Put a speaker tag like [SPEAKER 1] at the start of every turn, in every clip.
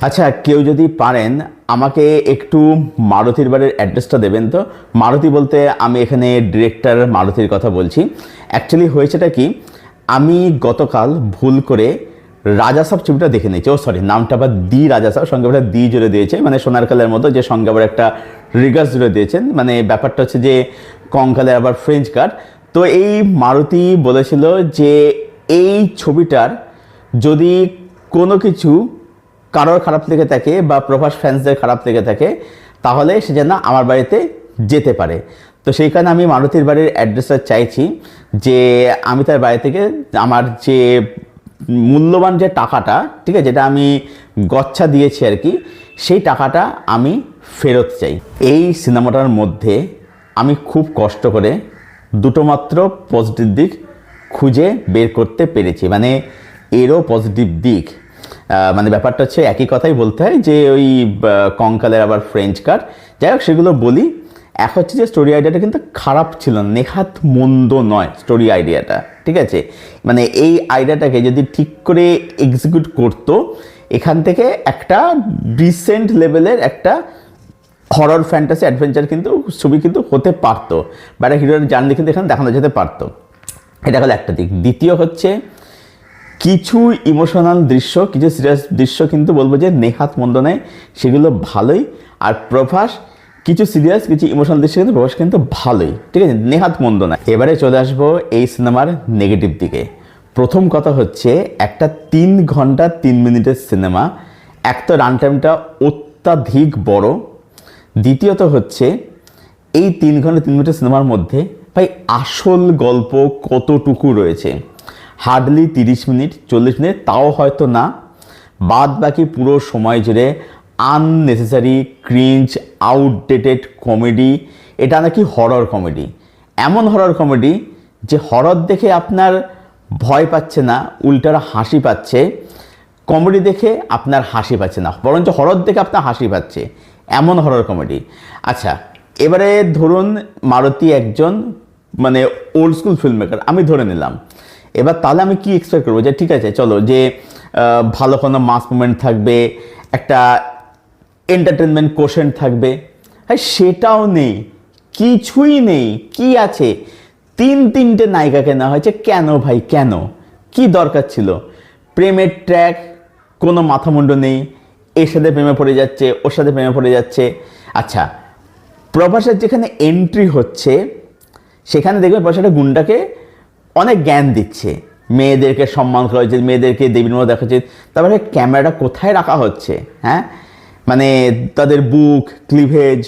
[SPEAKER 1] আচ্ছা, কেউ যদি পারেন আমাকে একটু মারুতির বাড়ির অ্যাড্রেসটা দেবেন তো। মারুতি বলতে আমি এখানে ডিরেক্টর মারুতির কথা বলছি। অ্যাকচুয়ালি হয়েছেটা কি, আমি গতকাল ভুল করে রাজা সাহেব ছবিটা দেখে নিয়েছি। ও সরি, নামটা আবার দি রাজা সাহেব, সঙ্গে আবার দি জুড়ে দিয়েছে, মানে সোনার কালের মতো, যে সঙ্গে আবার একটা রিগার্স জুড়ে দিয়েছেন। মানে ব্যাপারটা হচ্ছে যে কঙ্কালের আবার ফ্রেঞ্চ কাট। তো এই মারুতি বলেছিল যে এই ছবিটার যদি কোনো কিছু কারোর খারাপ লেগে থাকে বা প্রভাস ফ্যান্সদের খারাপ লেগে থাকে, তাহলে সে যেন আমার বাড়িতে যেতে পারে। তো সেই কারণে আমি মারুতির বাড়ির অ্যাড্রেসটা চাইছি, যে আমি তার বাড়ি থেকে আমার যে মূল্যবান যে টাকাটা, ঠিক আছে, যেটা আমি গচ্ছা দিয়েছি আর কি, সেই টাকাটা আমি ফেরত চাই। এই সিনেমাটার মধ্যে আমি খুব কষ্ট করে দুটো মাত্র পজিটিভ দিক খুঁজে বের করতে পেরেছি, মানে এরও পজিটিভ দিক। মানে ব্যাপারটা হচ্ছে একই কথাই বলতে হয় যে ওই কঙ্কালের আবার ফ্রেঞ্চ কাট। যাই হোক, সেগুলো বলি। এক হচ্ছে যে স্টোরি আইডিয়াটা কিন্তু খারাপ ছিল না, নেহাত মন্দ নয় স্টোরি আইডিয়াটা, ঠিক আছে। মানে এই আইডিয়াটাকে যদি ঠিক করে এক্সিকিউট করতো, এখান থেকে একটা ডিসেন্ট লেভেলের একটা হরর ফ্যান্টাসি অ্যাডভেঞ্চার কিন্তু ছবি কিন্তু হতে পারতো, বা একটা হিরোর জার্নি কিন্তু এখানে দেখানো যেতে পারতো। এটা হলো একটা দিক। দ্বিতীয় হচ্ছে কিছু ইমোশনাল দৃশ্য, কিছু সিরিয়াস দৃশ্য কিন্তু বলবো যে নেহাত মন্দ নয়, সেগুলো ভালোই। আর প্রভাস কিছু সিরিয়াস কিছু ইমোশনাল দৃশ্য কিন্তু প্রভাস কিন্তু ভালোই, ঠিক আছে, নেহাত মন্দ নয়। এবারে চলে আসবো এই সিনেমার নেগেটিভ দিকে। প্রথম কথা হচ্ছে, একটা 3 ঘন্টা 3 মিনিটের সিনেমা, এক তো রান টাইমটা অত্যাধিক বড়। দ্বিতীয়ত হচ্ছে এই 3 ঘন্টা 3 মিনিটের সিনেমার মধ্যে ভাই আসল গল্প কতটুকু রয়েছে? হার্ডলি 30 মিনিট 40 মিনিট, তাও হয়তো না। বাদ বাকি পুরো সময় জুড়ে আননেসেসারি ক্রিঞ্জ আউটডেটেড কমেডি। এটা নাকি হরর কমেডি, এমন হরর কমেডি যে হরর দেখে আপনার ভয় পাচ্ছে না, উল্টার হাসি পাচ্ছে। কমেডি দেখে আপনার হাসি পাচ্ছে না, বরঞ্চ হরর দেখে আপনার হাসি পাচ্ছে, এমন হরর কমেডি। আচ্ছা, এবারে ধরুন মারুতি একজন মানে ওল্ড স্কুল ফিল্ম মেকার, আমি ধরে নিলাম। এবার তাহলে আমি কি এক্সপেক্ট করবো, যে ঠিক আছে চলো, যে ভালো কোনো মাস মুভমেন্ট থাকবে, একটা এন্টারটেনমেন্ট কোশেন্ট থাকবে। হ্যাঁ, সেটাও নেই, কিছুই নেই। কি আছে? 3-3টে নায়িকাকে নেওয়া হয়েছে। কেন ভাই, কেন? কি দরকার ছিল? প্রেমের ট্র্যাক, কোনো মাথামুন্ড নেই, এর সাথে প্রেমে পড়ে যাচ্ছে, ওর সাথে প্রেমে পড়ে যাচ্ছে। আচ্ছা, প্রভাসের যেখানে এন্ট্রি হচ্ছে, সেখানে দেখবেন প্রভাসের গুন্ডাকে অনেক জ্ঞান দিচ্ছে, মেয়েদেরকে সম্মান করা হচ্ছে, মেয়েদেরকে দেবীর মতো দেখা হচ্ছে। তারপরে ক্যামেরাটা কোথায় রাখা হচ্ছে? হ্যাঁ, মানে তাদের বুক, ক্লিভেজ,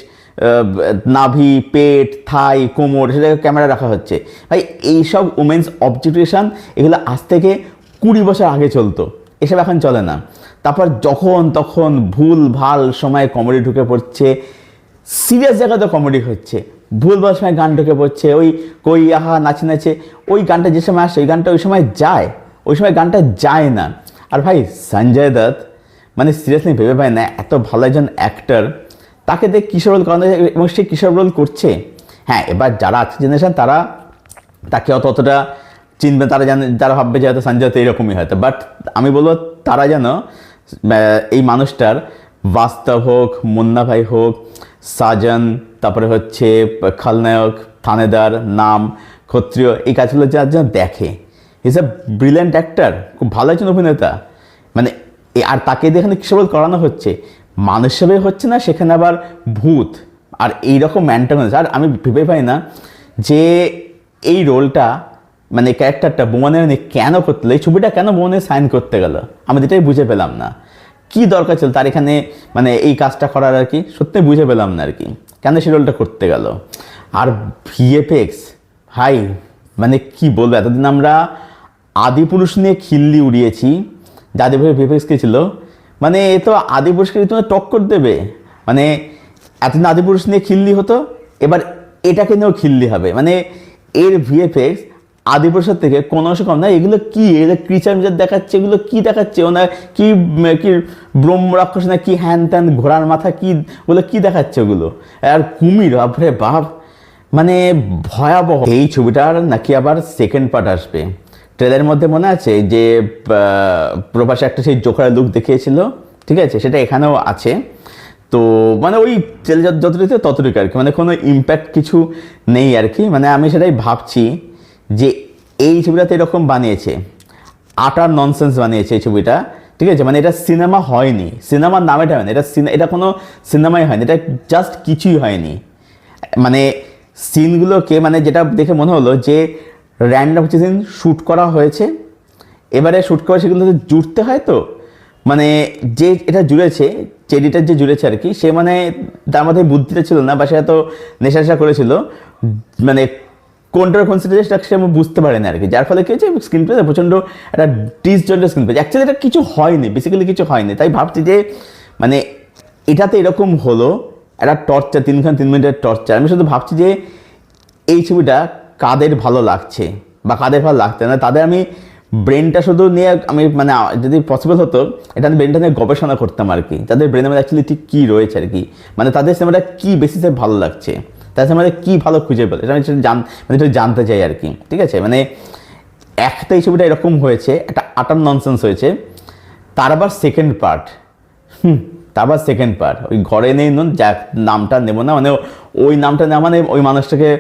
[SPEAKER 1] নাভি, পেট, থাই, কোমর, সেটাকে ক্যামেরা রাখা হচ্ছে। ভাই এইসব উমেন্স অবজেক্টিফিকেশন, এগুলো আজ থেকে 20 বছর আগে চলতো, এসব এখন চলে না। তারপর যখন তখন ভুল ভাল সময় কমেডি ঢুকে পড়ছে, সিরিয়াস জায়গাতে কমেডি হচ্ছে, ভুলভাল সময় গান ঢুকে পড়ছে। ওই কই আহা নাচে নাচে, ওই গানটা যে সময় আসে ওই গানটা ওই সময় যায়, ওই সময় গানটা যায় না। আর ভাই সঞ্জয় দত্ত, মানে সিরিয়াসলি ভেবে পায় না, এত ভালো একজন অ্যাক্টর, তাকে দেখ কিশোর রোল করানো যায়, এবং সে কিশোর রোল করছে। হ্যাঁ, এবার যারা আছে জেনারেশন তারা তাকে অতটা চিনবে, তারা জানে, যারা ভাববে যে হয়তো সঞ্জয় দত্ত এরকমই হয়তো। বাট আমি বলবো তারা যেন এই মানুষটার বাস্তব হোক, মুন্না ভাই হোক, সাজন, তারপরে হচ্ছে খলনায়ক, থানেদার, নাম, ক্ষত্রিয়, এই কাজগুলো যার জন্য দেখে। ইজ এ ব্রিলিয়েন্ট অ্যাক্টার, খুব ভালো একজন অভিনেতা। মানে আর তাকে দিয়ে এখানে কিশোর রোল করানো হচ্ছে, মানুষ হিসেবে হচ্ছে না, সেখানে আবার ভূত আর এইরকম অ্যান্টাগনিস্ট। আর আমি ভেবে পাই না যে এই রোলটা, মানে ক্যারেক্টারটা বোমানের কেন করতে গেল, এই ছবিটা কেন বোমানের সাইন করতে গেল, আমি যেটাই বুঝে পেলাম না। কি দরকার ছিল তার এখানে মানে এই কাজটা করার আর কি, সত্যি বুঝে পেলাম না আর কি, কেন সেই রোলটা করতে গেল। আর ভিএফএক্স ভাই, মানে কি বলবো, এতদিন আমরা আদিপুরুষ নিয়ে খিল্লি উড়িয়েছি, যে আদিপুরুষ ভিএফএক্স কে ছিল, মানে এ তো আদিপুরুষকে তোমার টক্কর দেবে। মানে এতদিন আদিপুরুষ নিয়ে খিল্লি হতো, এবার এটাকে নিয়েও খিল্লি হবে। মানে এর ভিএফএক্স আদিপুরুষের থেকে কোনো অংশ কম না। এগুলো কি, এগুলো ক্রিচার মিচার দেখাচ্ছে, এগুলো কি দেখাচ্ছে, ওনার কি কি ব্রহ্ম রাক্ষস না কি, হ্যান ত্যান, ঘোড়ার মাথা কি, ওগুলো কি দেখাচ্ছে ওগুলো। আর কুমির, বাপরে বাপ, মানে ভয়াবহ। এই ছবিটার নাকি আবার সেকেন্ড পার্ট আসবে। ট্রেলারের মধ্যে মনে আছে যে প্রভাস একটা সেই জোকার লুক দেখিয়েছিল, ঠিক আছে, সেটা এখানেও আছে। তো মানে ওই তেল যতটুকু ততটুকু আর কি, মানে কোনো ইম্প্যাক্ট কিছু নেই আর কি। মানে আমি সেটাই ভাবছি যে এই ছবিটাতে এরকম বানিয়েছে, আটার ননসেন্স বানিয়েছে এই ছবিটা, ঠিক আছে। মানে এটা সিনেমা হয়নি, সিনেমার নামেটা হয়নি, এটা কোনো সিনেমাই হয়নি, এটা জাস্ট কিছুই হয়নি। মানে সিনগুলোকে মানে যেটা দেখে মনে হলো যে র্যান্ডম কিছু সিন শ্যুট করা হয়েছে, এবারে শ্যুট করা সেগুলো জুড়তে হয়। তো মানে যে এটা জুড়েছে, চেডিটার যে জুড়েছে আর কি, সে মানে তার মধ্যে বুদ্ধিটা ছিল না, বা সে এত নেশা করেছিল, মানে কোনটার কনসিডারেশনটা সে বুঝতে পারে না আর কি। যার ফলে কি হয়েছে, স্ক্রিন প্লে প্রচণ্ড একটা ডিসজয়েন্টেড স্ক্রিন প্লে। অ্যাকচুয়ালি এটা কিছু হয়নি, বেসিক্যালি কিছু হয়নি। তাই ভাবছি যে মানে এটাতে এরকম হলো একটা টর্চার, 3 মিনিটের টর্চার। আমি শুধু ভাবছি যে এই ছবিটা কাদের ভালো লাগছে বা কাদের ভালো লাগছে না, তাদের আমি ব্রেনটা শুধু নিয়ে আমি মানে যদি পসিবল হতো এটা আমি ব্রেনটা নিয়ে গবেষণা করতাম আর কি, তাদের ব্রেনের মধ্যে অ্যাকচুয়ালি ঠিক কী রয়েছে আর কি, মানে তাদের সিনেমাটা কী বেসিসে ভালো লাগছে, তাদের সিনেমাটা কী ভালো খুঁজে পেলো, এটা আমি মানে এটা জানতে চাই আর কি, ঠিক আছে। মানে একটা এই ছবিটা এরকম হয়েছে, একটা আটার ননসেন্স হয়েছে, তার আবার সেকেন্ড পার্ট, তারপর সেকেন্ড পার্ট ওই ঘরে নেই নুন, যাক নামটা নেবো না, মানে ওই নামটা নেওয়া মানে ওই মানুষটাকে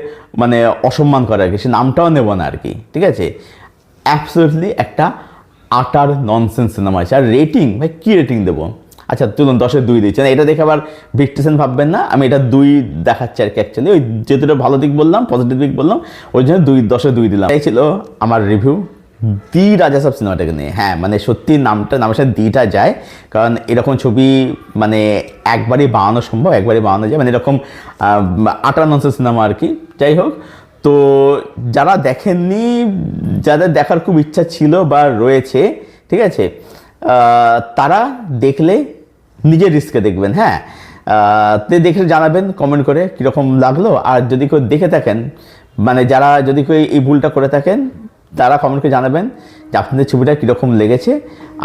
[SPEAKER 1] মানে অসম্মান করা আর কি, সে নামটাও নেবো না আর কি, ঠিক আছে। অ্যাবসলিউটলি একটা আটার ননসেন্স সিনেমা আছে। আর রেটিং ভাই কী রেটিং দেবো, আচ্ছা চলুন 10-এ 2 দিচ্ছি না, এটা দেখে আবার ভিক্টিসেন ভাববেন না, আমি এটা 2 দেখাচ্ছি আর কি। অ্যাকচুয়ালি ওই যেহেতু ভালো দিক বললাম, পজিটিভ দিক বললাম, ওই জন্য 10-এ 2 দিলাম। এই ছিল আমার রিভিউ দি রাজা সাব সিনেমাটাকে নিয়ে। হ্যাঁ মানে সত্যি নামের সাথে দিটা যায়, কারণ এরকম ছবি মানে একবারই বানানো সম্ভব, একবারই বানানো যায়, মানে এরকম আটার ননসেন্স সিনেমা আর কি। যাই হোক, তো যারা দেখেননি, যাদের দেখার খুব ইচ্ছা ছিল বা রয়েছে, ঠিক আছে, তারা দেখলে নিজের রিস্কে দেখবেন। হ্যাঁ, দেখে জানাবেন কমেন্ট করে কীরকম লাগলো। আর যদি কেউ দেখে থাকেন, মানে যারা যদি কেউ এই ভুলটা করে থাকেন, তারা কমেন্ট করে জানাবেন যে আপনাদের ছবিটা কীরকম লেগেছে।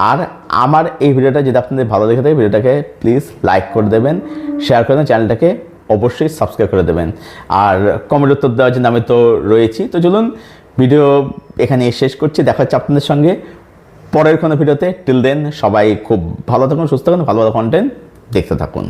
[SPEAKER 1] আর আমার এই ভিডিওটা যদি আপনাদের ভালো লেগে থাকে, ভিডিওটাকে প্লিজ লাইক করে দেবেন, শেয়ার করে দেবেন, চ্যানেলটাকে অবশ্যই সাবস্ক্রাইব করে দেবেন। আর কমেন্ট উত্তর দেওয়ার জন্য আমি তো রয়েছি। তো চলুন ভিডিও এখানে শেষ করছি, দেখা হচ্ছে আপনাদের সঙ্গে পরের কোনো ভিডিওতে। টিল দেন সবাই খুব ভালো থাকুন, সুস্থ থাকুন, ভালো ভালো কন্টেন্ট দেখতে থাকুন।